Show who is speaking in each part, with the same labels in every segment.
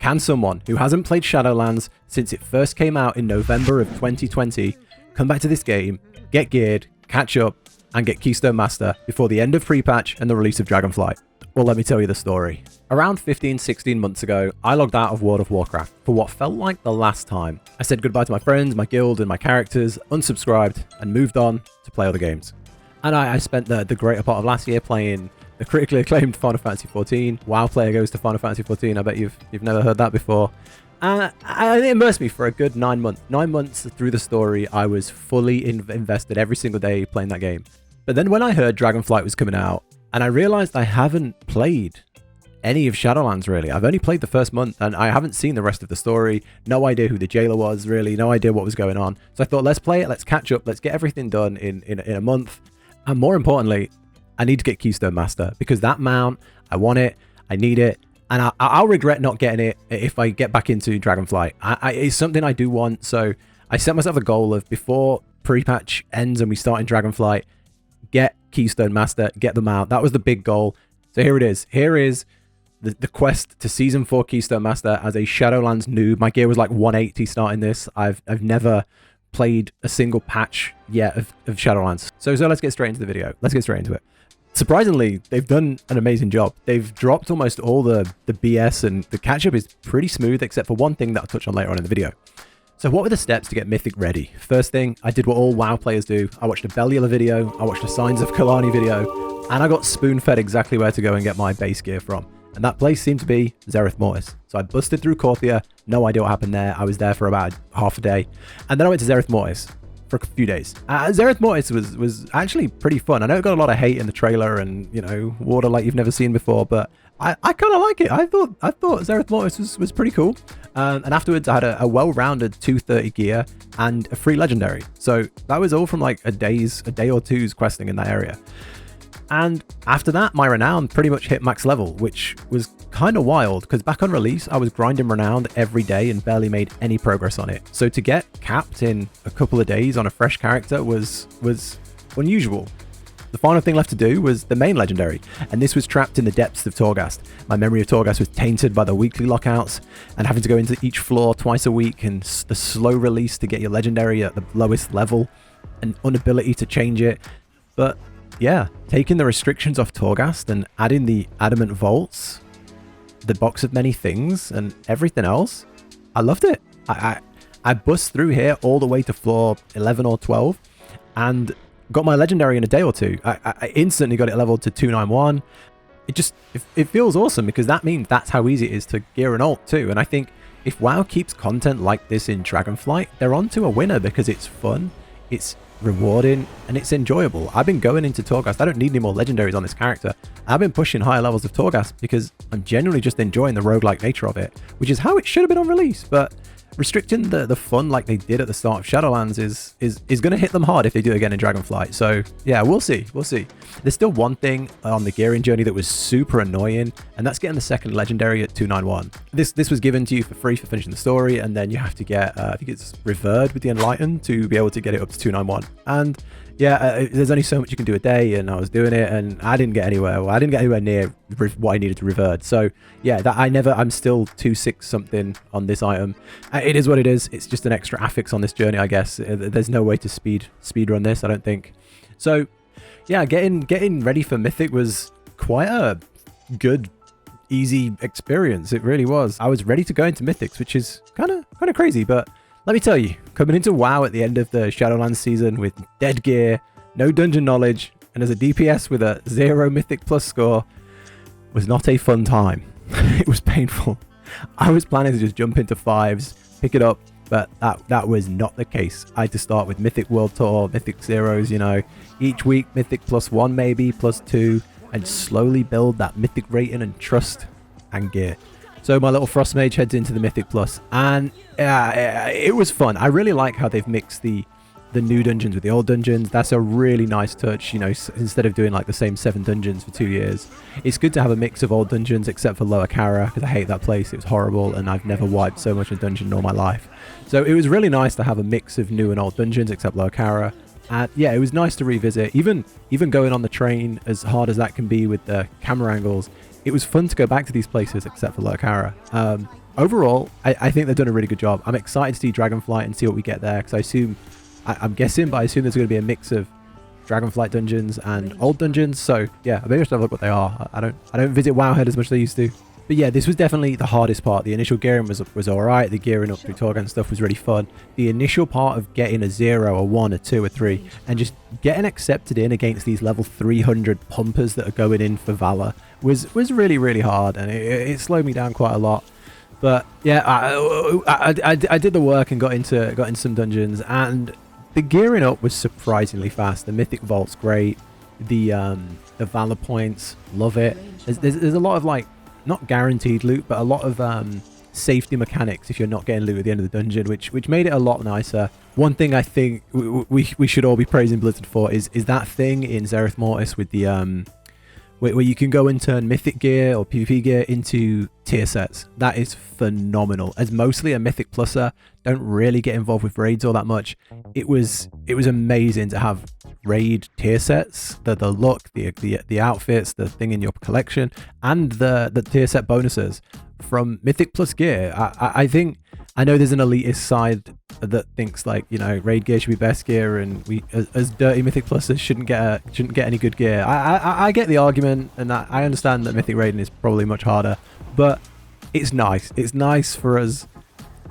Speaker 1: Can someone who hasn't played Shadowlands since it first came out in November of 2020 come back to this game, get geared, catch up, and get KeyStone Master before the end of pre-patch and the release of Dragonflight? Well, let me tell you the story. Around 15-16 months ago, I logged out of World of Warcraft for what felt like the last time. I said goodbye to my friends, my guild, and my characters, unsubscribed, and moved on to play other games. And I spent the greater part of last year playing the critically acclaimed Final Fantasy XIV. WoW player goes to Final Fantasy XIV. I bet you've never heard that before. It immersed me for a good 9 months. 9 months through the story, I was fully invested every single day playing that game. But then when I heard Dragonflight was coming out, and I realized I haven't played any of Shadowlands, really. I've only played the first month, and I haven't seen the rest of the story. No idea who the jailer was, really. No idea what was going on. So I thought, let's play it, let's catch up, let's get everything done in a month. And more importantly, I need to get KeyStone Master, because that mount, I want it, I need it, and I'll regret not getting it if I get back into Dragonflight. It's something I do want, so I set myself a goal of before pre-patch ends and we start in Dragonflight, get KeyStone Master, get the mount. That was the big goal. So here it is. Here is the quest to Season 4 KeyStone Master as a Shadowlands noob. My gear was like 180 starting this. I've never played a single patch yet of Shadowlands. So let's get straight into the video. Let's get straight into it. Surprisingly, they've done an amazing job. They've dropped almost all the BS, and the catch-up is pretty smooth, except for one thing that I'll touch on later on in the video. So what were the steps to get Mythic ready? First thing, I did what all WoW players do. I watched a Bellular video, I watched a Signs of Kalani video, and I got spoon-fed exactly where to go and get my base gear from. And that place seemed to be Zereth Mortis. So I busted through Korthia, no idea what happened there. I was there for about half a day. And then I went to Zereth Mortis for a few days. Zereth Mortis was actually pretty fun. I know it got a lot of hate in the trailer and, you know, water like you've never seen before, but I kind of like it. I thought Zereth Mortis was pretty cool. And afterwards, I had a well-rounded 230 gear and a free legendary. So that was all from like a day or two's questing in that area. And after that, my renown pretty much hit max level, which was kind of wild because back on release, I was grinding renowned every day and barely made any progress on it. So to get capped in a couple of days on a fresh character was unusual. The final thing left to do was the main legendary, and this was trapped in the depths of Torghast. My memory of Torghast was tainted by the weekly lockouts and having to go into each floor twice a week, and the slow release to get your legendary at the lowest level and inability to change it. But yeah, taking the restrictions off Torghast and adding the adamant vaults, the box of many things, and everything else, I loved it. I bust through here all the way to floor 11 or 12 and got my legendary in a day or two. I instantly got it leveled to 291. It feels awesome because that means that's how easy it is to gear an ult too. And I think if WoW keeps content like this in Dragonflight, they're on to a winner because it's fun, it's rewarding, and it's enjoyable. I've been going into Torghast. I don't need any more legendaries on this character. I've been pushing higher levels of Torghast because I'm genuinely just enjoying the roguelike nature of it, which is how it should have been on release. But restricting the fun like they did at the start of Shadowlands is going to hit them hard if they do it again in Dragonflight. So yeah, we'll see. There's still one thing on the gearing journey that was super annoying, and that's getting the second legendary at 291. This was given to you for free for finishing the story, and then you have to get I think it's revered with the Enlightened to be able to get it up to 291. And yeah, there's only so much you can do a day, and I was doing it and I didn't get anywhere. Well, I didn't get anywhere near what I needed to revert. So yeah, I'm still 260 something on this item. It is what it is. It's just an extra affix on this journey, I guess. There's no way to speed run this, I don't think. So yeah, getting ready for Mythic was quite a good, easy experience. It really was. I was ready to go into Mythics, which is kind of crazy, but let me tell you, coming into WoW at the end of the Shadowlands season with dead gear, no dungeon knowledge, and as a DPS with a 0 Mythic plus score was not a fun time. It was painful. I was planning to just jump into 5s, pick it up, but that was not the case. I had to start with Mythic World Tour, Mythic Zeros, you know, each week Mythic +1 maybe, +2, and slowly build that Mythic rating and trust and gear. So my little Frost Mage heads into the Mythic Plus, and it was fun. I really like how they've mixed the new dungeons with the old dungeons. That's a really nice touch, you know, instead of doing like the same 7 dungeons for 2 years. It's good to have a mix of old dungeons, except for Lower Kara, because I hate that place. It was horrible, and I've never wiped so much in a dungeon in all my life. So it was really nice to have a mix of new and old dungeons, except Lower Kara. And yeah, it was nice to revisit. Even going on the train, as hard as that can be with the camera angles, it was fun to go back to these places, except for Lower Kara. overall, I think they've done a really good job. I'm excited to see Dragonflight and see what we get there, because I'm guessing, but I assume there's going to be a mix of Dragonflight dungeons and old dungeons. So yeah, maybe I should have a look what they are. I don't visit Wowhead as much as I used to. But yeah, this was definitely the hardest part. The initial gearing was alright. The gearing up through Torghast stuff was really fun. The initial part of getting a 0, a 1, a 2, a 3, and just getting accepted in against these level 300 pumpers that are going in for Valor was really, really hard, and it slowed me down quite a lot. But yeah, I did the work and got into some dungeons, and the gearing up was surprisingly fast. The Mythic Vault's great. The Valor points, love it. There's a lot of like, not guaranteed loot, but a lot of safety mechanics if you're not getting loot at the end of the dungeon, which made it a lot nicer. One thing I think we should all be praising Blizzard for is that thing in Zereth Mortis with the where you can go and turn mythic gear or PvP gear into tier sets. That is phenomenal. As mostly a mythic plusser, don't really get involved with raids all that much. It was amazing to have raid tier sets, the look, the outfits, the thing in your collection, and the tier set bonuses from mythic plus gear. I think, I know there's an elitist side that thinks like, you know, raid gear should be best gear, and we as dirty mythic pluses shouldn't get any good gear. I get the argument, and I understand that mythic raiding is probably much harder, but it's nice. It's nice for us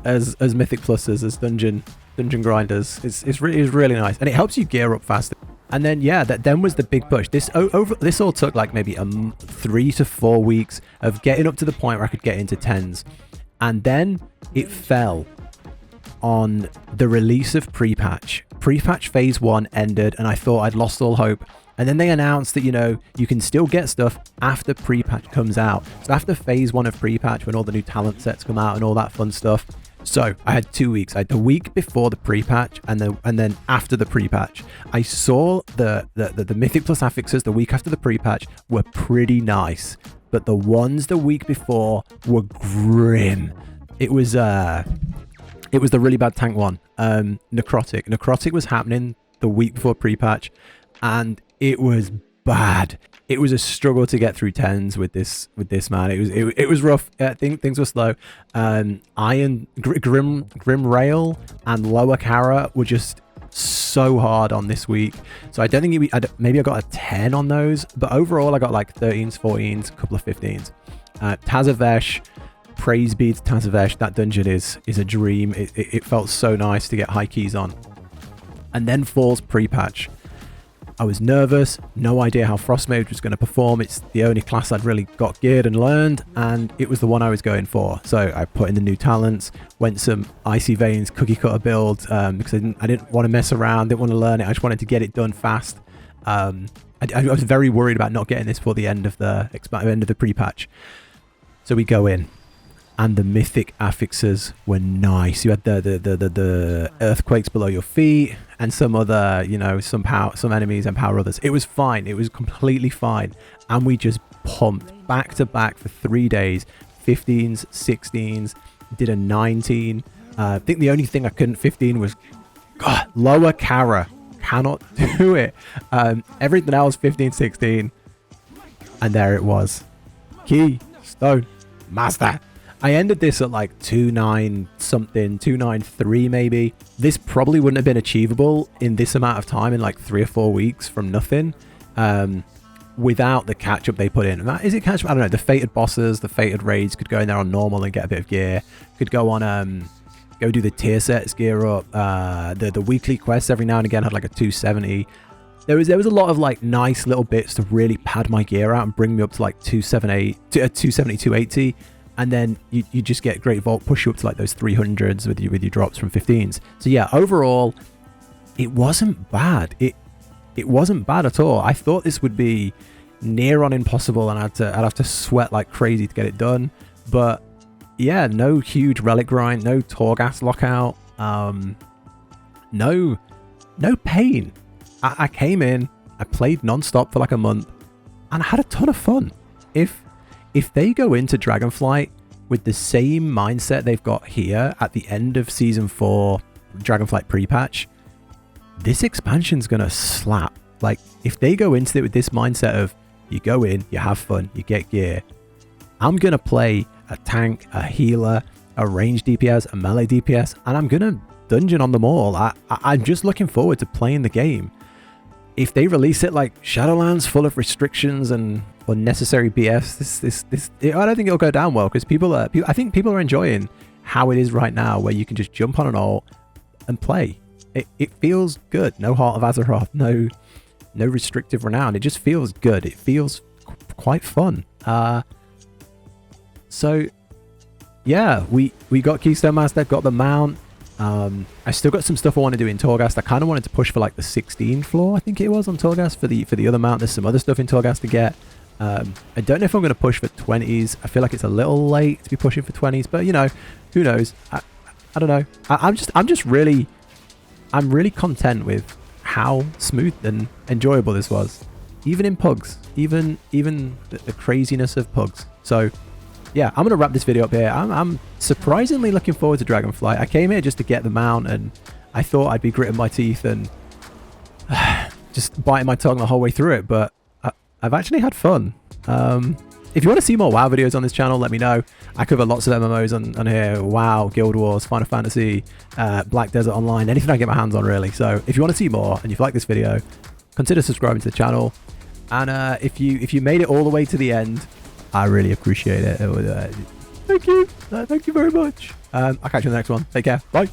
Speaker 1: as mythic pluses, as dungeon grinders. It's really nice, and it helps you gear up faster. And then yeah, that then was the big push. This all took like maybe 3 to 4 weeks of getting up to the point where I could get into 10s, and then it fell on the release of pre-patch. Pre-patch phase 1 ended, and I thought I'd lost all hope. And then they announced that, you know, you can still get stuff after pre-patch comes out. So after phase 1 of pre-patch, when all the new talent sets come out and all that fun stuff. So I had 2 weeks. I had the week before the pre-patch and then after the pre-patch. I saw the Mythic Plus affixes the week after the pre-patch were pretty nice, but the ones the week before were grim. It was the really bad tank one, Necrotic. Necrotic was happening the week before pre-patch, and it was bad. It was a struggle to get through 10s with this man. It was rough. Things were slow. Iron Grim Rail and Lower Kara were just so hard on this week. So I don't think maybe I got a 10 on those, but overall I got like 13s, 14s, a couple of 15s. Tazavesh, Praise Beads Tazavesh, that dungeon is a dream. It felt so nice to get high keys on. And then falls pre-patch. I was nervous, no idea how Frostmage was going to perform. It's the only class I'd really got geared and learned, and it was the one I was going for. So I put in the new talents, went some Icy Veins cookie cutter build, because I didn't want to mess around, didn't want to learn it. I just wanted to get it done fast. I was very worried about not getting this for the end of the pre-patch. So we go in, and the mythic affixes were nice. You had the earthquakes below your feet, and some other, you know, some enemies empower others. It was fine. It was completely fine. And we just pumped back to back for 3 days. 15s, 16s, did a 19. I think the only thing I couldn't 15 was Lower Kara. Cannot do it. Everything else 15, 16. And there it was. KeyStone Master. I ended this at like 2.9 something, 2.93 maybe. This probably wouldn't have been achievable in this amount of time, in like 3 or 4 weeks from nothing, without the catch-up they put in. Is it catch-up? I don't know. The fated bosses, the fated raids could go in there on normal and get a bit of gear. Could go on, go do the tier sets, gear up. The weekly quests every now and again had like a 270. There was a lot of like nice little bits to really pad my gear out and bring me up to like 270, 280. And then you just get great vault, push you up to like those 300s with your drops from 15s. So yeah, overall, it wasn't bad. It wasn't bad at all. I thought this would be near on impossible, and I'd have to sweat like crazy to get it done. But yeah, no huge relic grind, no Torghast lockout, no pain. I came in, I played non-stop for like a month, and I had a ton of fun. If they go into Dragonflight with the same mindset they've got here at the end of Season 4 Dragonflight pre-patch, this expansion's going to slap. Like, if they go into it with this mindset of, you go in, you have fun, you get gear, I'm going to play a tank, a healer, a range DPS, a melee DPS, and I'm gonna dungeon on them all. I'm just looking forward to playing the game. If they release it like Shadowlands, full of restrictions and unnecessary BS, I don't think it'll go down well, because I think people are enjoying how it is right now, where you can just jump on an ult and play. It feels good. No Heart of Azeroth, no restrictive renown. It just feels good. It feels quite fun. So yeah, we got KeyStone Master, got the mount. I still got some stuff I want to do in Torghast. I kind of wanted to push for like the 16th floor, I think it was, on Torghast for the other mount. There's some other stuff in Torghast to get. I don't know if I'm going to push for 20s. I feel like it's a little late to be pushing for 20s, but you know, who knows? I don't know. I'm really content with how smooth and enjoyable this was, even in pugs, even the craziness of pugs. So yeah, I'm gonna wrap this video up here. I'm surprisingly looking forward to Dragonflight. I came here just to get the mount, and I thought I'd be gritting my teeth and just biting my tongue the whole way through it, but I've actually had fun. If you want to see more WoW videos on this channel, let me know. I cover lots of MMOs on here. WoW, Guild Wars, Final Fantasy, Black Desert Online, anything I get my hands on, really. So if you want to see more and you've liked this video, consider subscribing to the channel. And if you made it all the way to the end, I really appreciate it. Thank you. Thank you very much. I'll catch you in the next one. Take care. Bye.